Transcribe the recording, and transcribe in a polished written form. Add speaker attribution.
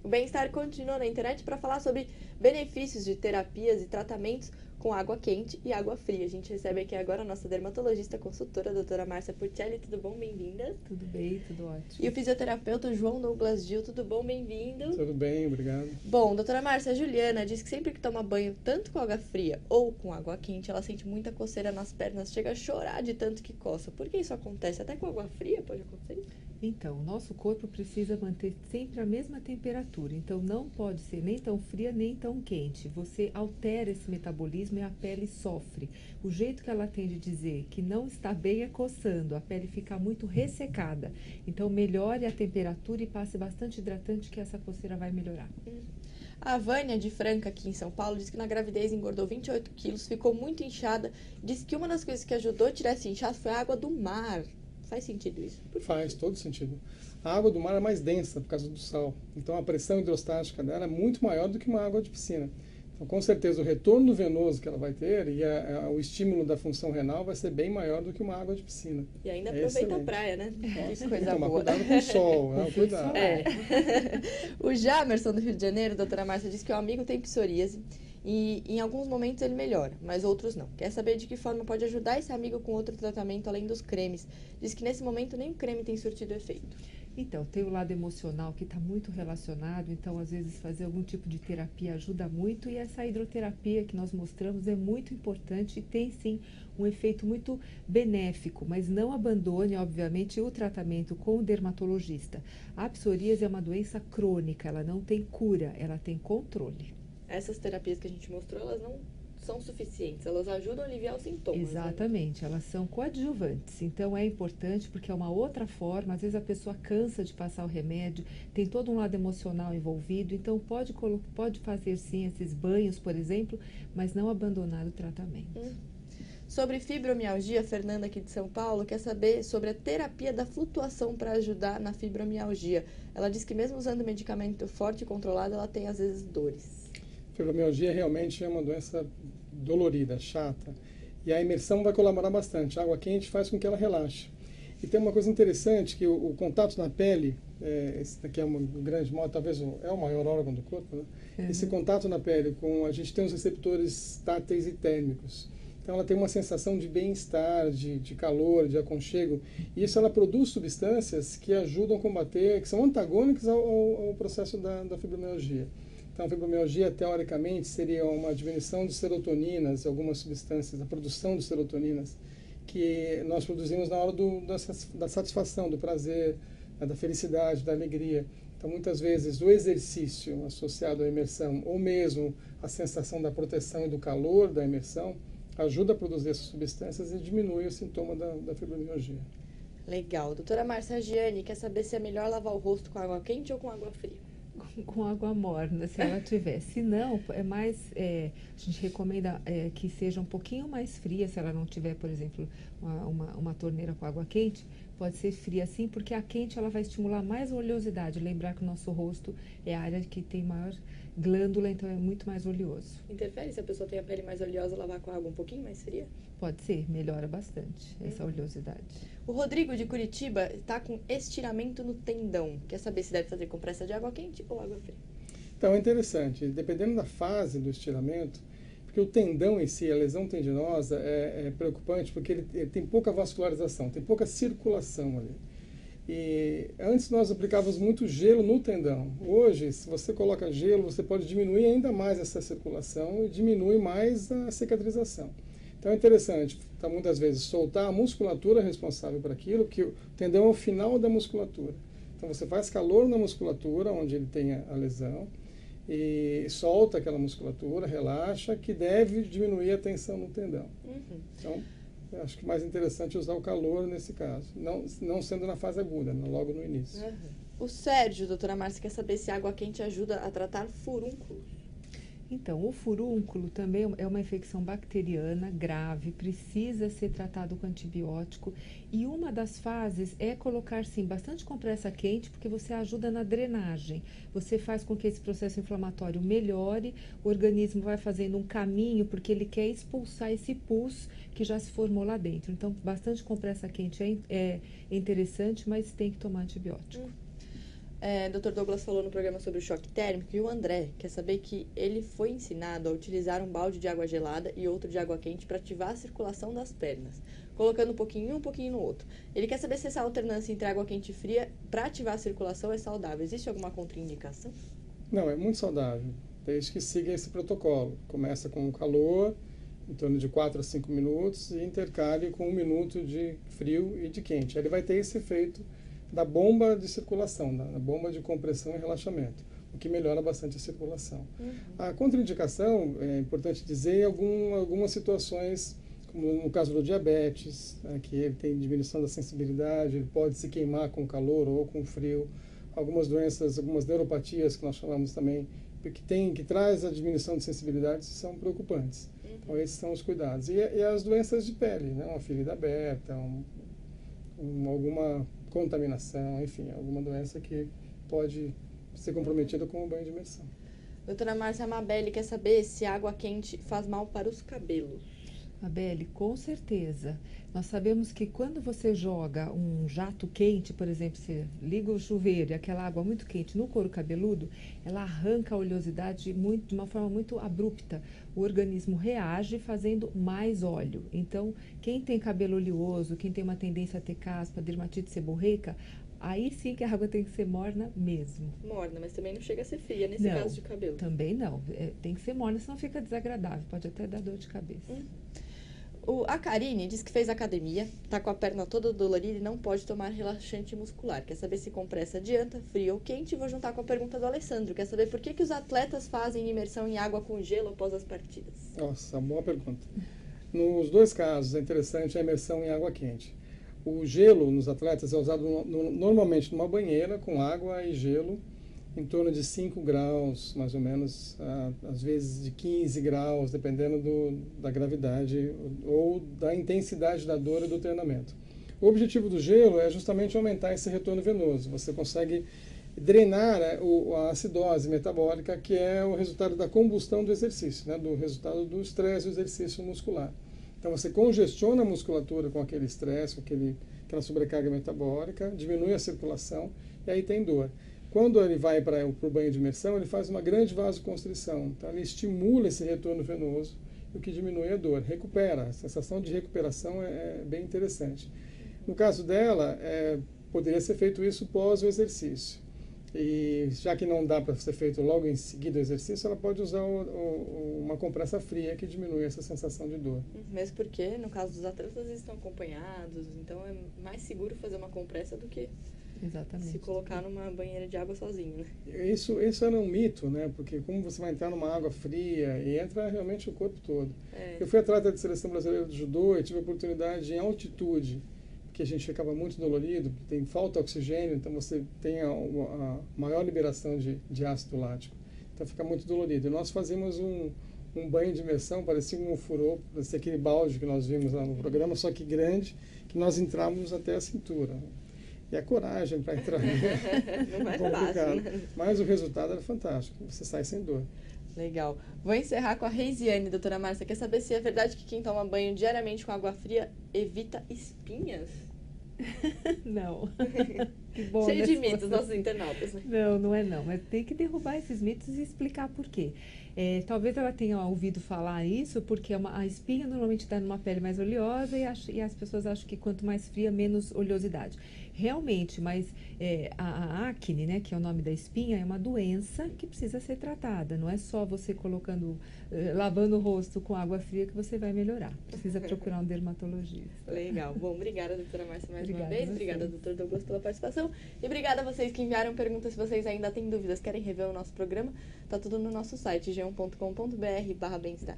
Speaker 1: O Bem-Estar continua na internet para falar sobre benefícios de terapias e tratamentos com água quente e água fria. A gente recebe aqui agora a nossa dermatologista consultora, a doutora Márcia Porcelli. Tudo bom? Bem-vinda.
Speaker 2: Tudo bem, tudo ótimo.
Speaker 1: E o fisioterapeuta João Douglas Gil. Tudo bom? Bem-vindo.
Speaker 3: Tudo bem, obrigado.
Speaker 1: Bom, doutora Márcia, a Juliana diz que sempre que toma banho, tanto com água fria ou com água quente, ela sente muita coceira nas pernas, chega a chorar de tanto que coça. Por que isso acontece? Até com água fria pode acontecer isso?
Speaker 2: Então, o nosso corpo precisa manter sempre a mesma temperatura, então não pode ser nem tão fria nem tão quente. Você altera esse metabolismo e a pele sofre. O jeito que ela tem de dizer que não está bem é coçando, a pele fica muito ressecada. Então, melhore a temperatura e passe bastante hidratante que essa coceira vai melhorar.
Speaker 1: A Vânia de Franca, aqui em São Paulo, disse que na gravidez engordou 28 quilos, ficou muito inchada. Disse que uma das coisas que ajudou a tirar esse inchaço foi a água do mar. Faz sentido isso?
Speaker 3: Faz todo sentido. A água do mar é mais densa por causa do sal. Então a pressão hidrostática dela é muito maior do que uma água de piscina. Então com certeza o retorno venoso que ela vai ter e o estímulo da função renal vai ser bem maior do que uma água de piscina.
Speaker 1: E ainda aproveita a praia, né?
Speaker 3: Nossa,
Speaker 1: Que coisa
Speaker 3: tomar
Speaker 1: boa.
Speaker 3: cuidado com o sol, né? Cuidado.
Speaker 1: É. O Jamerson do Rio de Janeiro, a doutora Márcia, disse que o amigo tem psoríase e em alguns momentos ele melhora, mas outros não. Quer saber de que forma pode ajudar esse amigo com outro tratamento além dos cremes. Diz que nesse momento nem o creme tem surtido efeito.
Speaker 2: Então, tem o lado emocional que está muito relacionado, então às vezes fazer algum tipo de terapia ajuda muito e essa hidroterapia que nós mostramos é muito importante e tem sim um efeito muito benéfico, mas não abandone, obviamente, o tratamento com o dermatologista. A psoríase é uma doença crônica, ela não tem cura, ela tem controle.
Speaker 1: Essas terapias que a gente mostrou, elas não são suficientes, elas ajudam a aliviar os sintomas.
Speaker 2: Exatamente,
Speaker 1: né?
Speaker 2: Elas são coadjuvantes, então é importante porque é uma outra forma, às vezes a pessoa cansa de passar o remédio, tem todo um lado emocional envolvido, então pode fazer sim esses banhos, por exemplo, mas não abandonar o tratamento.
Speaker 1: Sobre fibromialgia, a Fernanda aqui de São Paulo quer saber sobre a terapia da flutuação para ajudar na fibromialgia. Ela diz que mesmo usando medicamento forte e controlado, ela tem às vezes dores.
Speaker 3: Fibromialgia realmente é uma doença dolorida, chata. E a imersão vai colaborar bastante. A água quente faz com que ela relaxe. E tem uma coisa interessante, que o contato na pele, esse daqui é um grande modo, talvez é o maior órgão do corpo, né? Esse contato na pele, a gente tem os receptores táteis e térmicos. Então ela tem uma sensação de bem-estar, de calor, de aconchego. E isso ela produz substâncias que ajudam a combater, que são antagônicas ao processo da fibromialgia. Então, a fibromialgia, teoricamente, seria uma diminuição de serotoninas, algumas substâncias, a produção de serotoninas, que nós produzimos na hora da satisfação, do prazer, da felicidade, da alegria. Então, muitas vezes, o exercício associado à imersão, ou mesmo a sensação da proteção e do calor da imersão, ajuda a produzir essas substâncias e diminui o sintoma da fibromialgia.
Speaker 1: Legal. Doutora Márcia Gianni quer saber se é melhor lavar o rosto com água quente ou com água fria.
Speaker 2: Com água morna, se ela tiver. Se não, a gente recomenda que seja um pouquinho mais fria, se ela não tiver, por exemplo, uma torneira com água quente, pode ser fria sim, porque a quente ela vai estimular mais a oleosidade. Lembrar que o nosso rosto é a área que tem maior glândula, então é muito mais oleoso.
Speaker 1: Interfere se a pessoa tem a pele mais oleosa, lavar com água um pouquinho mais fria?
Speaker 2: Pode ser, melhora bastante essa oleosidade.
Speaker 1: O Rodrigo de Curitiba está com estiramento no tendão. Quer saber se deve fazer compressa de água quente ou água fria?
Speaker 3: Então é interessante, dependendo da fase do estiramento, porque o tendão em si, a lesão tendinosa, é preocupante porque ele tem pouca vascularização, tem pouca circulação ali. E antes nós aplicávamos muito gelo no tendão. Hoje, se você coloca gelo, você pode diminuir ainda mais essa circulação e diminui mais a cicatrização. Então é interessante, muitas vezes, soltar a musculatura responsável por aquilo, que o tendão é o final da musculatura. Então você faz calor na musculatura, onde ele tem a lesão, e solta aquela musculatura, relaxa, que deve diminuir a tensão no tendão. Então, eu acho que mais interessante é usar o calor nesse caso, não sendo na fase aguda, logo no início.
Speaker 1: O Sérgio, doutora Márcia, quer saber se a água quente ajuda a tratar furúnculos.
Speaker 2: Então, o furúnculo também é uma infecção bacteriana grave, precisa ser tratado com antibiótico e uma das fases é colocar, sim, bastante compressa quente, porque você ajuda na drenagem. Você faz com que esse processo inflamatório melhore, o organismo vai fazendo um caminho, porque ele quer expulsar esse pus que já se formou lá dentro. Então, bastante compressa quente é interessante, mas tem que tomar antibiótico.
Speaker 1: Dr. Douglas falou no programa sobre o choque térmico e o André quer saber que ele foi ensinado a utilizar um balde de água gelada e outro de água quente para ativar a circulação das pernas, colocando um pouquinho em um pouquinho no outro. Ele quer saber se essa alternância entre água quente e fria para ativar a circulação é saudável. Existe alguma contraindicação?
Speaker 3: Não, é muito saudável, desde que siga esse protocolo. Começa com o calor, em torno de 4 a 5 minutos, e intercale com 1 minuto de frio e de quente. Aí ele vai ter esse efeito da bomba de circulação, da bomba de compressão e relaxamento, o que melhora bastante a circulação. A contraindicação, é importante dizer, em algumas situações, como no caso do diabetes, que ele tem diminuição da sensibilidade, ele pode se queimar com calor ou com frio. Algumas doenças, algumas neuropatias, que nós chamamos também, que traz a diminuição de sensibilidade, são preocupantes. Então, esses são os cuidados. E as doenças de pele, né? Uma ferida aberta, alguma contaminação, enfim, alguma doença que pode ser comprometida com o banho de imersão.
Speaker 1: Doutora Márcia Mabelli quer saber se água quente faz mal para os cabelos.
Speaker 2: Mabelli, com certeza. Nós sabemos que quando você joga um jato quente, por exemplo, você liga o chuveiro e aquela água muito quente no couro cabeludo, ela arranca a oleosidade de uma forma muito abrupta. O organismo reage fazendo mais óleo. Então, quem tem cabelo oleoso, quem tem uma tendência a ter caspa, dermatite seborreica, aí sim que a água tem que ser morna mesmo.
Speaker 1: Morna, mas também não chega a ser fria nesse caso de cabelo.
Speaker 2: Também não. Tem que ser morna, senão fica desagradável. Pode até dar dor de cabeça.
Speaker 1: A Karine diz que fez academia, tá com a perna toda dolorida e não pode tomar relaxante muscular. Quer saber se compressa adianta, frio ou quente? E vou juntar com a pergunta do Alessandro. Quer saber por que os atletas fazem imersão em água com gelo após as partidas?
Speaker 3: Nossa, boa pergunta. Nos dois casos é interessante a imersão em água quente. O gelo nos atletas é usado normalmente numa banheira com água e gelo, em torno de 5 graus, mais ou menos, às vezes de 15 graus, dependendo da gravidade ou da intensidade da dor e do treinamento. O objetivo do gelo é justamente aumentar esse retorno venoso. Você consegue drenar a acidose metabólica, que é o resultado da combustão do exercício, né, do resultado do estresse do exercício muscular. Então você congestiona a musculatura com aquele estresse, com aquela sobrecarga metabólica, diminui a circulação e aí tem dor. Quando ele vai para o banho de imersão, ele faz uma grande vasoconstrição. Então, ele estimula esse retorno venoso, o que diminui a dor. Recupera. A sensação de recuperação é bem interessante. No caso dela, poderia ser feito isso pós o exercício. E já que não dá para ser feito logo em seguida o exercício, ela pode usar uma compressa fria que diminui essa sensação de dor.
Speaker 1: Mesmo porque, no caso dos atletas, eles estão acompanhados, então é mais seguro fazer uma compressa do que se colocar numa banheira de água sozinho, né?
Speaker 3: Isso era um mito, né? Porque como você vai entrar numa água fria e entra realmente o corpo todo. Eu fui atleta de seleção brasileira de judô e tive a oportunidade em altitude, que a gente ficava muito dolorido, tem falta de oxigênio, então você tem a maior liberação de ácido lático. Então fica muito dolorido. E nós fazíamos um banho de imersão, parecia um ofurô, parecia aquele balde que nós vimos lá no programa, só que grande, que nós entrávamos até a cintura. E a coragem para entrar
Speaker 1: não é fácil, né?
Speaker 3: Mas o resultado era fantástico, você sai sem dor.
Speaker 1: Legal. Vou encerrar com a Reisiane, doutora Márcia. Quer saber se é verdade que quem toma banho diariamente com água fria evita espinhas?
Speaker 2: Não. Que bom,
Speaker 1: cheio de mitos, nossos internautas, né?
Speaker 2: Não é não. Mas tem que derrubar esses mitos e explicar por quê. Talvez ela tenha ouvido falar isso, porque a espinha normalmente está numa pele mais oleosa e as pessoas acham que quanto mais fria, menos oleosidade. Realmente, mas a acne, né, que é o nome da espinha, é uma doença que precisa ser tratada. Não é só você lavando o rosto com água fria que você vai melhorar. Precisa procurar um dermatologista.
Speaker 1: Legal. Bom, obrigada, doutora Márcia, mais uma vez. Obrigada, doutor Douglas, pela participação. E obrigada a vocês que enviaram perguntas. Se vocês ainda têm dúvidas, querem rever o nosso programa, tá tudo no nosso site, g1.com.br/bem-estar.